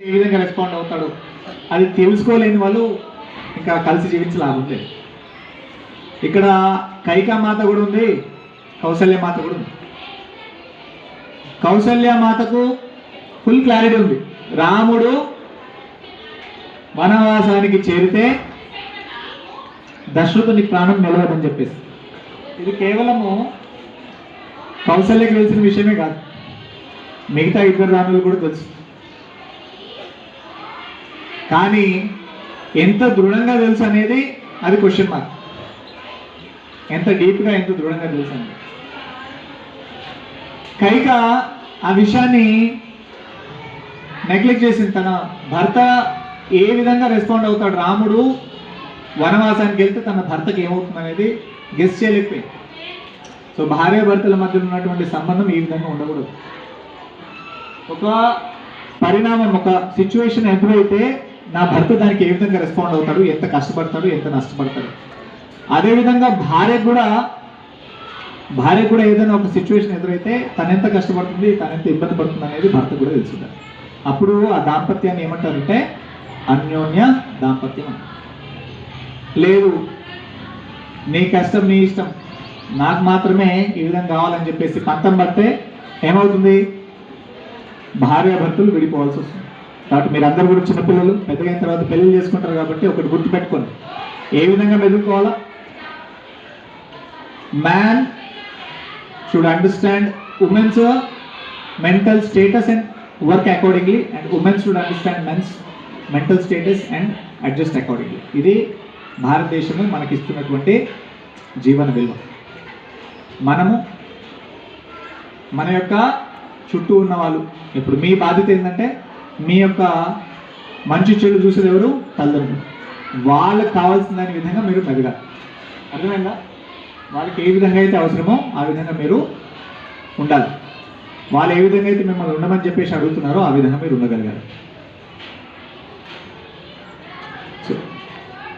ఏ విధంగా రెస్పాండ్ అవుతాడు అది తెలుసుకోలేని వాళ్ళు ఇంకా కలిసి జీవించలాభం లేదు. ఇక్కడ కైకామాత కూడా ఉంది, కౌసల్యమాత కూడా ఉంది. కౌసల్యమాతకు ఫుల్ క్లారిటీ ఉంది. రాముడు వనవాసానికి చేరితే దశరథుని ప్రాణం నిలవదని చెప్పేసి. ఇది కేవలము కౌసల్యకి తెలిసిన విషయమే కాదు, మిగతా ఇద్దరు రాములు కూడా తెలుసు. కానీ ఎంత దృఢంగా తెలుసు అనేది అది క్వశ్చన్ మార్క్. ఎంత డీప్గా ఎంత దృఢంగా తెలుసు అనేది. కైక ఆ విషయాన్ని నెగ్లెక్ట్ చేసింది. తన భర్త ఏ విధంగా రెస్పాండ్ అవుతాడు, రాముడు వనవాసానికి వెళ్తే తన భర్తకి ఏమవుతుంది అనేది గెస్ చేయలేకపోయింది. సో భార్యాభర్తల మధ్య ఉన్నటువంటి సంబంధం ఈ విధంగా ఉండకూడదు. ఒక పరిణామం, ఒక సిచ్యువేషన్ ఎదురైతే నా భర్త దానికి ఏ విధంగా రెస్పాండ్ అవుతాడు, ఎంత కష్టపడతాడు, ఎంత నష్టపడతాడు. అదేవిధంగా భార్య కూడా ఏదైనా ఒక సిచ్యువేషన్ ఎదురైతే తను ఎంత కష్టపడుతుంది, తను ఎంత ఇబ్బంది పడుతుంది అనేది భర్త కూడా తెలుసుంటారు. అప్పుడు ఆ దాంపత్యాన్ని ఏమంటారంటే అన్యోన్య దాంపత్యం అంటారు. లేదు నీ కష్టం నీ ఇష్టం, నాకు మాత్రమే ఈ విధంగా కావాలని చెప్పేసి పంతం పడితే ఏమవుతుంది, భార్యాభర్తలు విడిపోవాల్సి వస్తుంది. కాబట్టి మీరు అందరూ కూడా చిన్నపిల్లలు పెద్దగా అయిన తర్వాత పెళ్లి చేసుకుంటారు కాబట్టి ఒకటి గుర్తు పెట్టుకోండి, ఏ విధంగా మెదులుకోవాలా. Man should understand women's mental status and work accordingly, and women's should understand men's mental status and adjust accordingly. ఇది భారతదేశము మనకిస్తున్నటువంటి జీవన విలువ. మనము మన యొక్క చుట్టూ ఉన్న వాళ్ళు, ఇప్పుడు మీ బాధ్యత ఏంటంటే మీ యొక్క మంచి చెడు చూసేది ఎవరు, తల్లిదండ్రులు. వాళ్ళకి కావాల్సిన దాని విధంగా మీరు మెదగాలి. అర్థమైందా? వాళ్ళకి ఏ విధంగా అయితే అవసరమో ఆ విధంగా మీరు ఉండాలి. వాళ్ళు ఏ విధంగా అయితే మిమ్మల్ని ఉండమని చెప్పేసి అడుగుతున్నారో ఆ విధంగా మీరు ఉండగలగాలి.